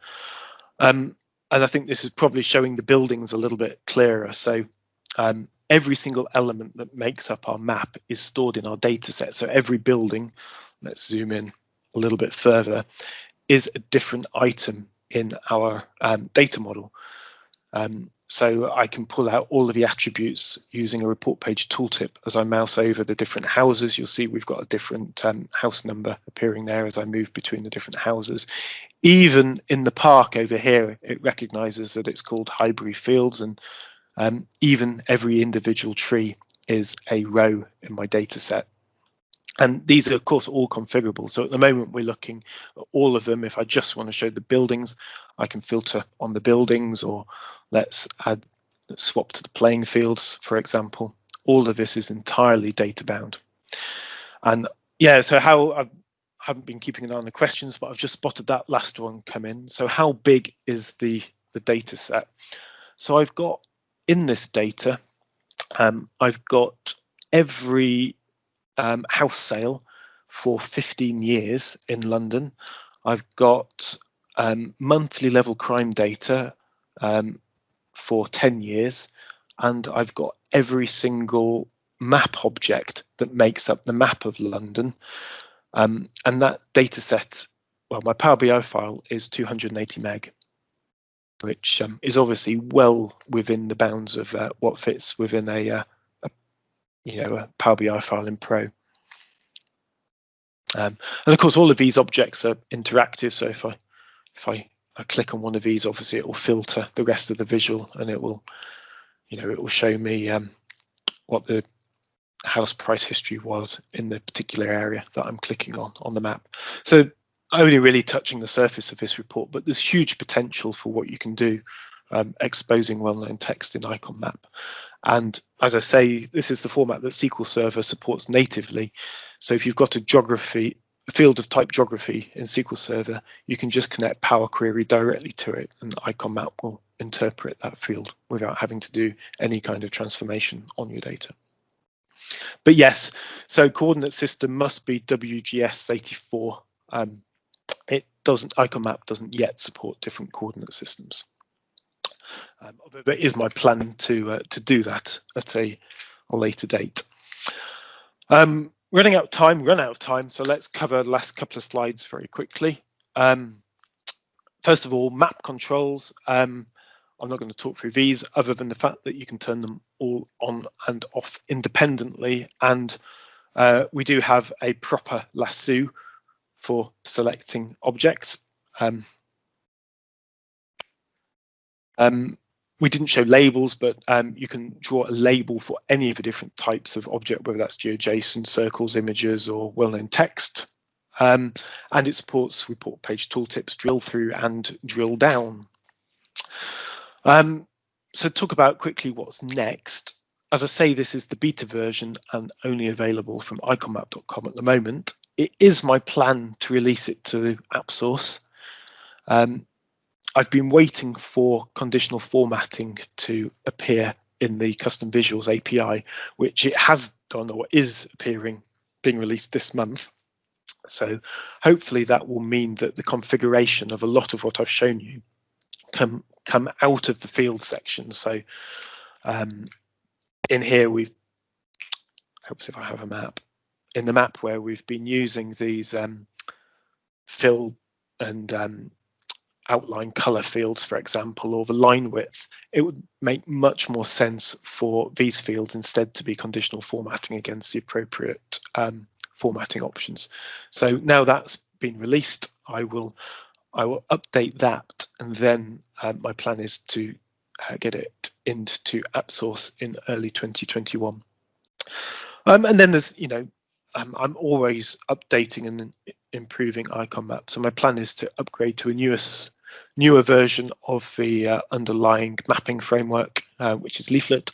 And I think this is probably showing the buildings a little bit clearer. So every single element that makes up our map is stored in our data set. So every building, let's zoom in a little bit further, is a different item in our data model. So I can pull out all of the attributes using a report page tooltip. As I mouse over the different houses, you'll see we've got a different house number appearing there as I move between the different houses. Even in the park over here, it recognizes that it's called Highbury Fields, and even every individual tree is a row in my data set. And these are, of course, all configurable. So at the moment, we're looking at all of them. If I just want to show the buildings, I can filter on the buildings, or let's swap to the playing fields, for example. All of this is entirely data bound. And yeah, so how I haven't been keeping an eye on the questions, but I've just spotted that last one come in. So how big is the data set? So I've got in this data, I've got every house sale for 15 years in London. I've got monthly level crime data for 10 years, and I've got every single map object that makes up the map of London. And that data set, well, my Power BI file is 280 meg, which is obviously well within the bounds of what fits within a Power BI file in Pro. And of course, all of these objects are interactive. So if I click on one of these, obviously it will filter the rest of the visual, and it will show me what the house price history was in the particular area that I'm clicking on the map. So only really touching the surface of this report, but there's huge potential for what you can do exposing well-known text in icon map. And as I say, this is the format that SQL Server supports natively. So if you've got a field of type geography in SQL Server, you can just connect Power Query directly to it, and icon map will interpret that field without having to do any kind of transformation on your data. But yes, so coordinate system must be WGS 84. It icon map doesn't yet support different coordinate systems. Although it is my plan to do that at a later date. Run out of time, so let's cover the last couple of slides very quickly. First of all, map controls. I'm not going to talk through these other than the fact that you can turn them all on and off independently, and we do have a proper lasso for selecting objects. We didn't show labels, but you can draw a label for any of the different types of object, whether that's GeoJSON, circles, images, or well-known text. And it supports report page tooltips, drill through and drill down. So talk about quickly what's next. As I say, this is the beta version and only available from iconmap.com at the moment. It is my plan to release it to app source. I've been waiting for conditional formatting to appear in the custom visuals API, which it has done or is being released this month. So hopefully that will mean that the configuration of a lot of what I've shown you can come out of the field section. So in here helps if I have a map. In the map where we've been using these fill and outline color fields, for example, or the line width, it would make much more sense for these fields instead to be conditional formatting against the appropriate formatting options. So now that's been released, I will update that, and then my plan is to get it into app source in early 2021. And then there's, I'm always updating and improving icon map. So my plan is to upgrade to a newer version of the underlying mapping framework, which is Leaflet.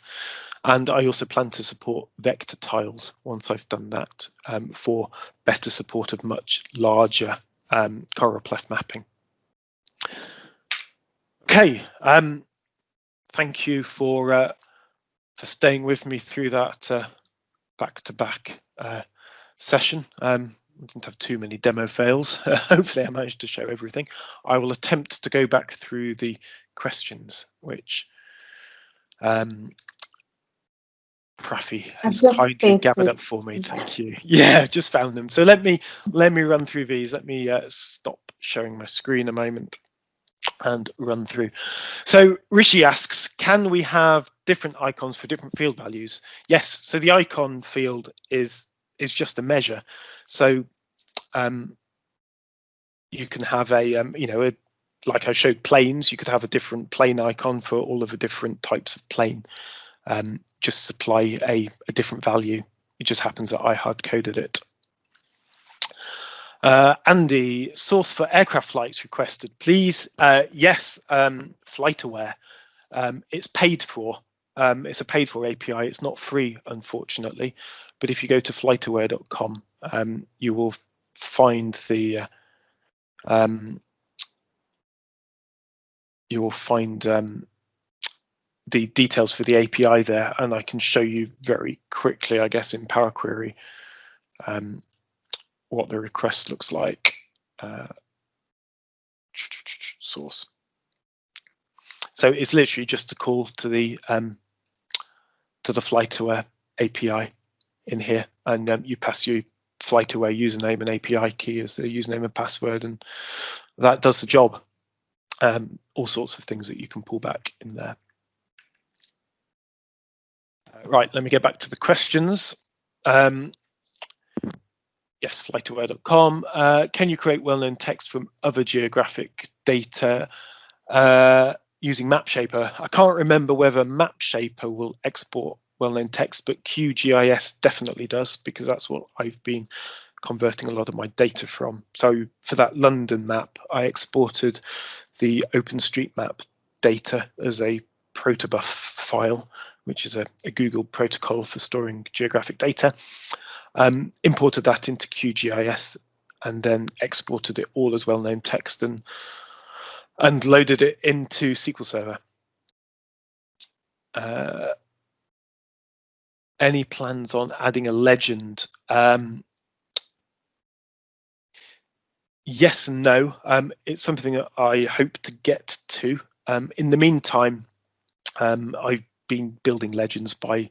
And I also plan to support vector tiles once I've done that for better support of much larger choropleth mapping. Okay, thank you for staying with me through that back-to-back session. We didn't have too many demo fails. Hopefully I managed to show everything. I will attempt to go back through the questions, which Prafi has kindly gathered up for me. Thank you. Yeah, I've just found them. So let me run through these. Let me stop showing my screen a moment and run through. So Rishi asks, can we have different icons for different field values? Yes. So the icon field is just a measure. So you can have like I showed planes, you could have a different plane icon for all of the different types of plane. Just supply a different value. It just happens that I hard coded it. Andy, source for aircraft flights requested, please. Yes, FlightAware. It's paid for. It's a paid for API. It's not free, unfortunately. But if you go to flightaware.com, you will find the details for the API there, and I can show you very quickly, I guess, in Power Query what the request looks like. Source. So it's literally just a call to the FlightAware API in here, and you pass your FlightAware username and API key as the username and password, and that does the job. All sorts of things that you can pull back in there. Right, let me get back to the questions. Yes, flightaware.com. Can you create well-known text from other geographic data using MapShaper? I can't remember whether MapShaper will export well-known text, but QGIS definitely does, because that's what I've been converting a lot of my data from. So for that London map, I exported the OpenStreetMap data as a protobuf file, which is a Google protocol for storing geographic data. Imported that into QGIS and then exported it all as well-known text and loaded it into SQL Server. Any plans on adding a legend? Yes and no. It's something that I hope to get to. In the meantime, I've been building legends by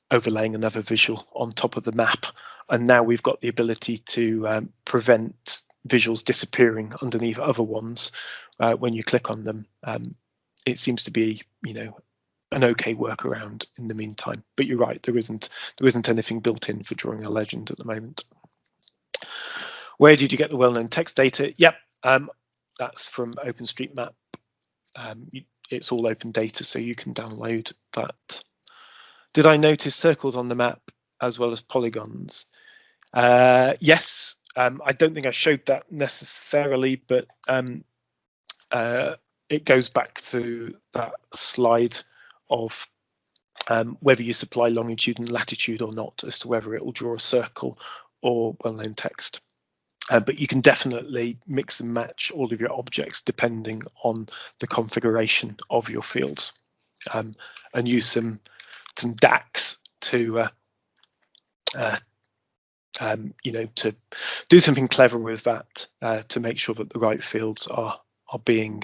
overlaying another visual on top of the map, and now we've got the ability to prevent visuals disappearing underneath other ones when you click on them. It seems to be, an okay workaround in the meantime. But you're right, there isn't anything built in for drawing a legend at the moment. Where did you get the well-known text data? Yep, that's from OpenStreetMap. It's all open data, so you can download that. Did I notice circles on the map as well as polygons? Yes, I don't think I showed that necessarily, but it goes back to that slide of whether you supply longitude and latitude or not, as to whether it will draw a circle or well-known text. But you can definitely mix and match all of your objects depending on the configuration of your fields, and use some DAX to to do something clever with that, to make sure that the right fields are being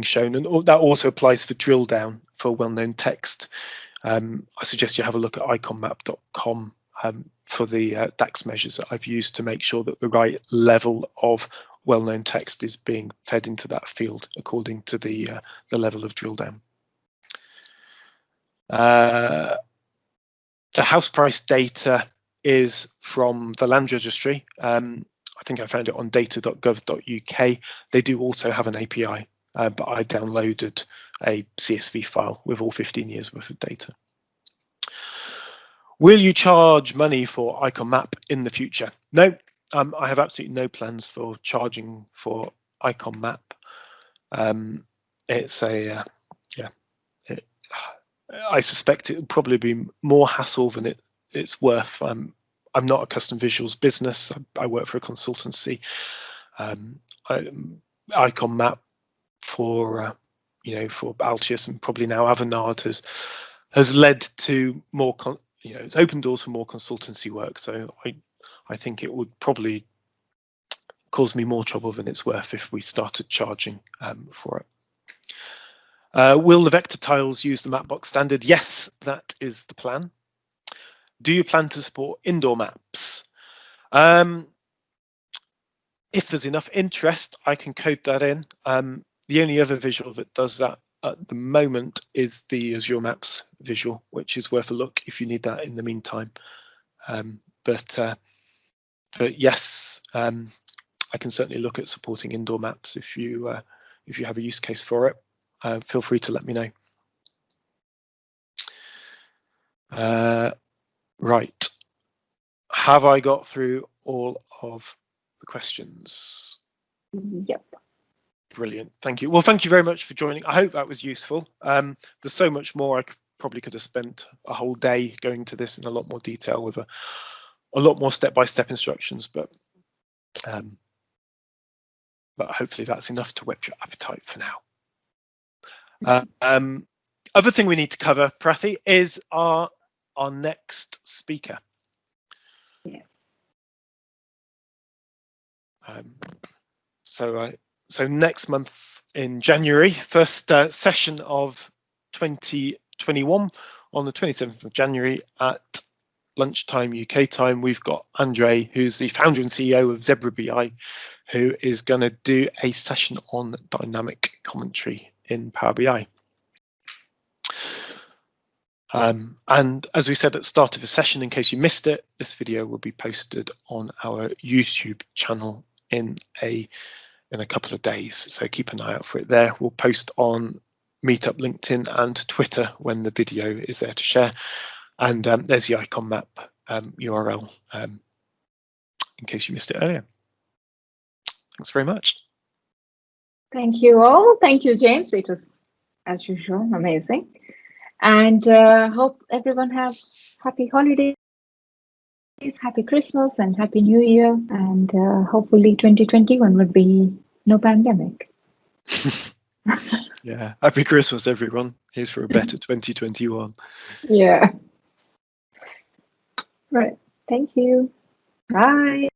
shown. And that also applies for drill down for well-known text. I suggest you have a look at iconmap.com for the DAX measures that I've used to make sure that the right level of well-known text is being fed into that field according to the level of drill down. The house price data is from the land registry. I think I found it on data.gov.uk. They do also have an API, but I downloaded a CSV file with all 15 years worth of data. Will you charge money for IconMap in the future? No, I have absolutely no plans for charging for IconMap. It's a, I suspect it will probably be more hassle than it's worth. I'm not a custom visuals business. I work for a consultancy. IconMap for for Altius and probably now Avanade has led to more it's opened doors for more consultancy work. So I think it would probably cause me more trouble than it's worth if we started charging for it. Will the vector tiles use the Mapbox standard? Yes, that is the plan. Do you plan to support indoor maps? If there's enough interest, I can code that in. The only other visual that does that at the moment is the Azure Maps visual, which is worth a look if you need that in the meantime. But yes, I can certainly look at supporting indoor maps if you have a use case for it. Feel free to let me know. Right, have I got through all of the questions? Yep. Brilliant, thank you. Well, thank you very much for joining. I hope that was useful. There's so much more. I probably could have spent a whole day going to this in a lot more detail with a lot more step-by-step instructions, but hopefully that's enough to whet your appetite for now. Other thing we need to cover, Prathi, is our next speaker. Yeah. So next month in January, first session of 2021 on the 27th of January at lunchtime UK time, we've got Andre, who's the founder and CEO of Zebra BI, who is going to do a session on dynamic commentary in Power BI. And as we said at the start of the session, in case you missed it, this video will be posted on our YouTube channel in a couple of days, so keep an eye out for it there. We'll post on Meetup, LinkedIn and Twitter when the video is there to share, and there's the IconMap URL in case you missed it earlier. Thanks very much. Thank you all. Thank you, James. It was, as usual, amazing. And hope everyone has happy holidays, happy Christmas and happy New Year. And hopefully 2021 will be no pandemic. Yeah, happy Christmas, everyone. Here's for a better 2021. Yeah. Right. Thank you. Bye.